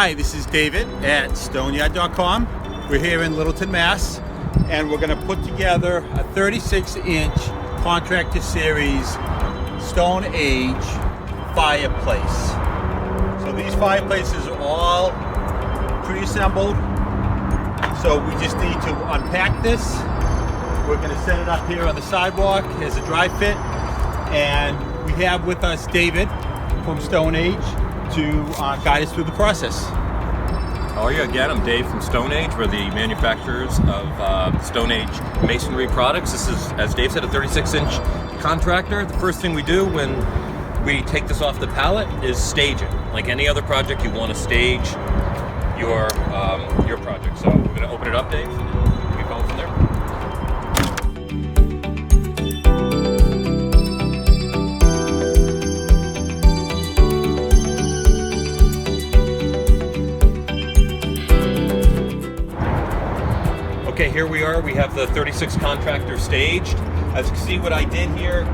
Hi, this is David at Stoneyard.com. We're here in Littleton, Mass, and we're going to put together a 36-inch Contractor Series Stone Age fireplace. So these fireplaces are all pre-assembled, so we just need to unpack this. We're going to set it up here on the sidewalk as a dry fit, and we have with us David from Stone Age to guide us through the process. How are you? Again, I'm Dave from Stone Age. We're the manufacturers of Stone Age masonry products. This is, as Dave said, a 36-inch Contractor. The first thing we do when we take this off the pallet is stage it. Like any other project, you want to stage your project. So we're going to open it up, Dave, and we go from there. Okay, here we are. We have the 36 Contractor staged. As you can see what I did here,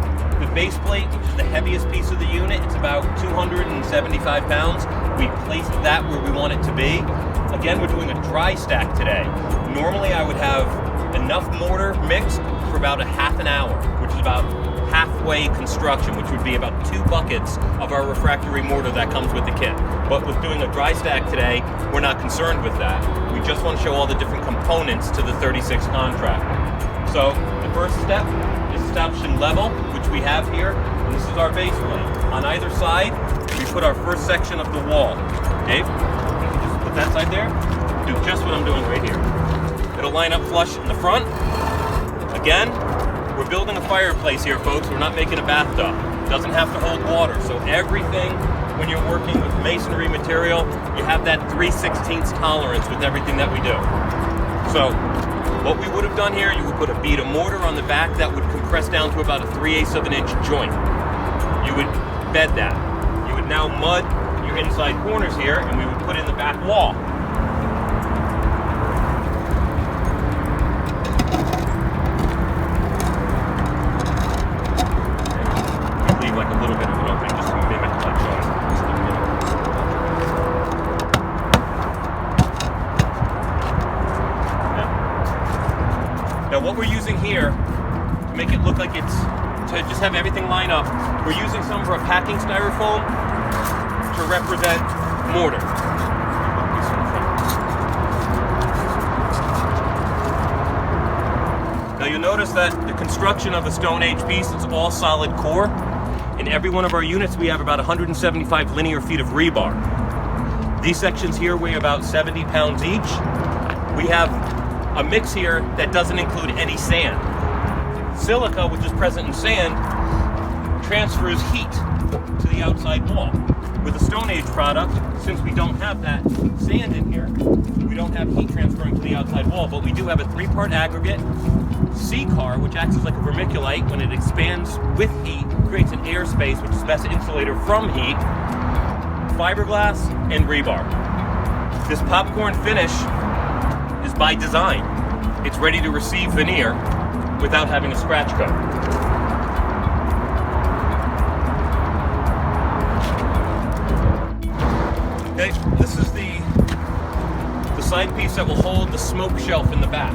the base plate, which is the heaviest piece of the unit, it's about 275 pounds. We placed that where we want it to be. Again, we're doing a dry stack today. Normally I would have enough mortar mixed for about a half an hour, which is about halfway construction, which would be about 2 buckets of our refractory mortar that comes with the kit. But with doing a dry stack today, we're not concerned with that. We just want to show all the different components to the 36 Contractor. So the first step is establishing level, which we have here, and this is our base plate. On either side, we put our first section of the wall. Dave, you can just put that side there. Do just what I'm doing right here. It'll line up flush in the front. Again, we're building a fireplace here, folks. We're not making a bathtub. It doesn't have to hold water. So everything, when you're working with masonry material, you have that 3/16 tolerance with everything that we do. So what we would have done here, you would put a bead of mortar on the back that would compress down to about a 3/8 of an inch joint. You would bed that. You would now mud your inside corners here, and we would put in the back wall. Like a little bit of an opening just to mimic that joint. Now what we're using here to make it look like it's, to just have everything line up, we're using some of our packing styrofoam to represent mortar. Now you'll notice that the construction of the Stone Age piece is all solid core. In every one of our units, we have about 175 linear feet of rebar. These sections here weigh about 70 pounds each. We have a mix here that doesn't include any sand. Silica, which is present in sand, transfers heat to the outside wall. With the Stone Age product, since we don't have that sand in here, we don't have heat transferring to the outside wall, but we do have a 3-part aggregate, C-car, which acts as like a vermiculite. When it expands with heat, creates an airspace, which is the best insulator from heat, fiberglass, and rebar. This popcorn finish is by design. It's ready to receive veneer without having a scratch coat. Okay, this is the side piece that will hold the smoke shelf in the back.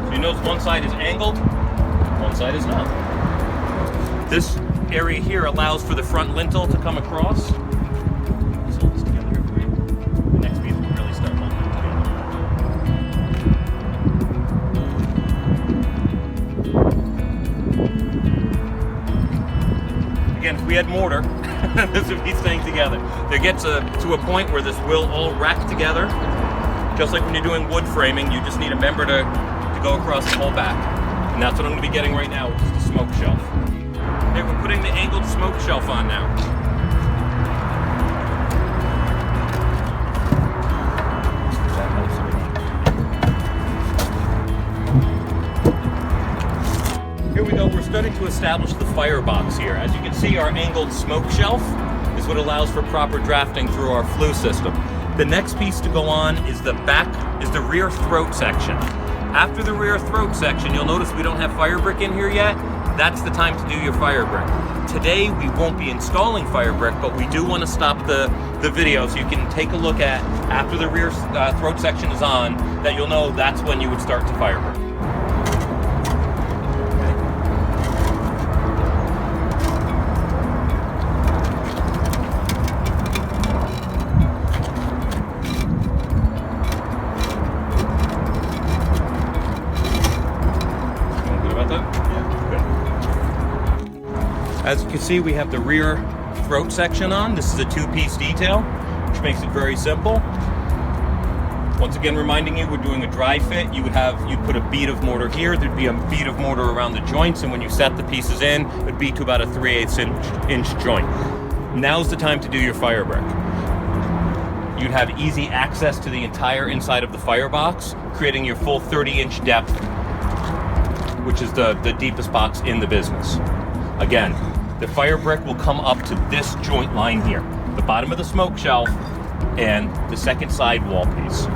So you notice one side is angled, one side is not. This area here allows for the front lintel to come across. Let's hold this together here for you. The next piece will really start holding it together. Again, if we had mortar, this would be staying together. There gets to a point where this will all rack together. Just like when you're doing wood framing, you just need a member to go across the whole back. And that's what I'm going to be getting right now, which is the smoke shelf. Okay, we're putting the angled smoke shelf on now. Here we go, we're starting to establish the firebox here. As you can see, our angled smoke shelf is what allows for proper drafting through our flue system. The next piece to go on is the rear throat section. After the rear throat section, you'll notice we don't have fire brick in here yet. that's the time to do your fire brick. Today we won't be installing fire brick, but we do want to stop the video so you can take a look at, after the rear throat section is on, that you'll know that's when you would start to fire brick. As you can see, we have the rear throat section on. This is a two-piece detail, which makes it very simple. Once again, reminding you, we're doing a dry fit. You'd put a bead of mortar here, there'd be a bead of mortar around the joints, and when you set the pieces in, it'd be to about a 3/8 inch joint. Now's the time to do your fire brick. You'd have easy access to the entire inside of the firebox, creating your full 30-inch depth, which is the deepest box in the business. Again, the fire brick will come up to this joint line here, the bottom of the smoke shelf and the second side wall piece.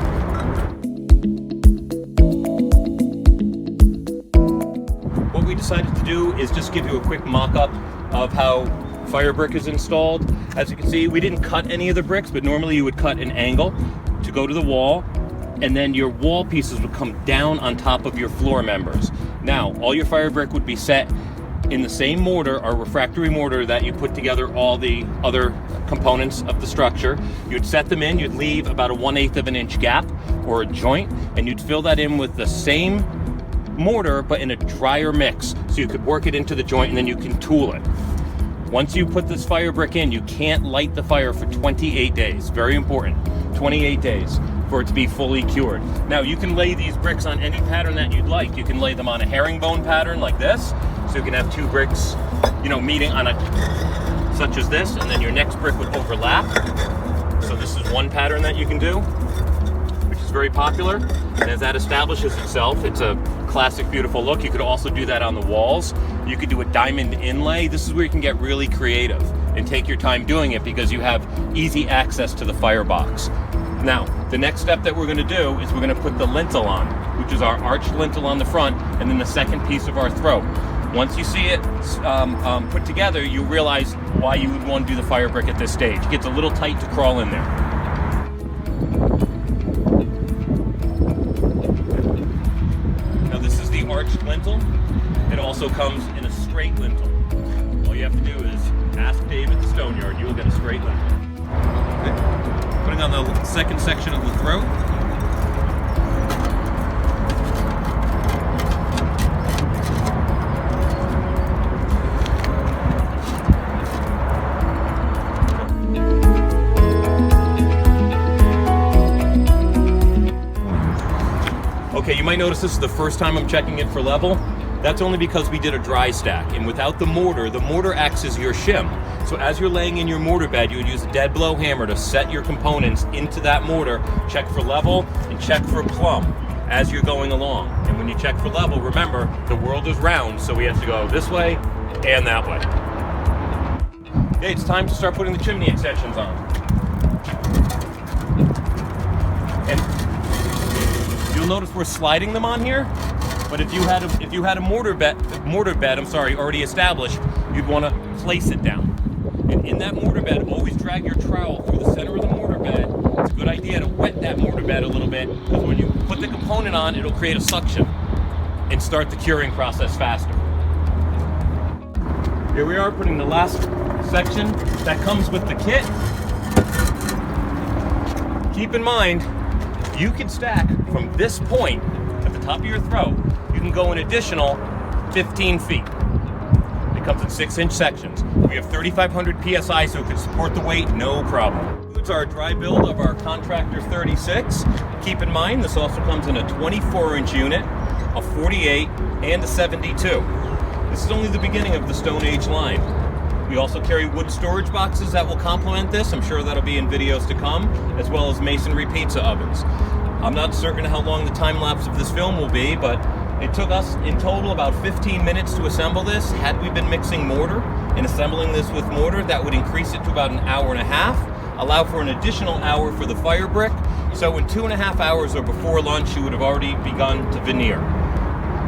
What we decided to do is just give you a quick mock-up of how fire brick is installed. As you can see, we didn't cut any of the bricks, but normally you would cut an angle to go to the wall, and then your wall pieces would come down on top of your floor members. Now, all your fire brick would be set in the same mortar or refractory mortar that you put together all the other components of the structure. You'd set them in, you'd leave about a 1/8 of an inch gap or a joint, and you'd fill that in with the same mortar but in a drier mix, so you could work it into the joint and then you can tool it. Once you put this fire brick in, you can't light the fire for 28 days. Very important, 28 days for it to be fully cured. Now, you can lay these bricks on any pattern that you'd like. You can lay them on a herringbone pattern like this, so you can have two bricks, meeting on such as this, and then your next brick would overlap. So this is one pattern that you can do, which is very popular. And as that establishes itself, it's a classic, beautiful look. You could also do that on the walls. You could do a diamond inlay. This is where you can get really creative and take your time doing it, because you have easy access to the firebox. Now, the next step that we're going to do is we're going to put the lintel on, which is our arched lintel on the front, and then the second piece of our throat. Once you see it put together, you realize why you would want to do the fire brick at this stage. It gets a little tight to crawl in there. Now, this is the arched lintel. It also comes in a straight lintel. All you have to do is ask Dave at the Stoneyard. You will get a straight lintel. Okay. Putting on the second section of the throat. Okay, you might notice this is the first time I'm checking it for level. That's only because we did a dry stack, and without the mortar acts as your shim. So as you're laying in your mortar bed, you would use a dead blow hammer to set your components into that mortar, check for level, and check for plumb as you're going along. And when you check for level, remember, the world is round, so we have to go this way and that way. Okay, it's time to start putting the chimney extensions on. And you'll notice we're sliding them on here. But if you had a mortar bed, already established, you'd want to place it down. And in that mortar bed, always drag your trowel through the center of the mortar bed. It's a good idea to wet that mortar bed a little bit, because when you put the component on, it'll create a suction and start the curing process faster. Here we are putting the last section that comes with the kit. Keep in mind, you can stack from this point at the top of your throat, you can go an additional 15 feet. It comes in 6-inch sections. We have 3,500 PSI, so it can support the weight, no problem. Includes our dry build of our Contractor 36. Keep in mind, this also comes in a 24-inch unit, a 48, and a 72. This is only the beginning of the Stone Age line. We also carry wood storage boxes that will complement this. I'm sure that'll be in videos to come, as well as masonry pizza ovens. I'm not certain how long the time lapse of this film will be, but it took us in total about 15 minutes to assemble this. Had we been mixing mortar and assembling this with mortar, that would increase it to about an hour and a half, allow for an additional hour for the fire brick. So in 2.5 hours or before lunch, you would have already begun to veneer.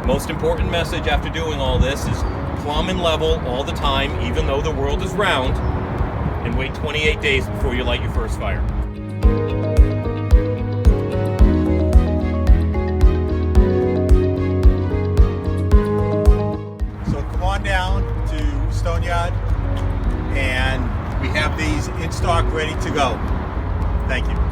Most important message after doing all this is plumb and level all the time, even though the world is round, and wait 28 days before you light your first fire. So come on down to Stoneyard, and we have these in stock ready to go. Thank you.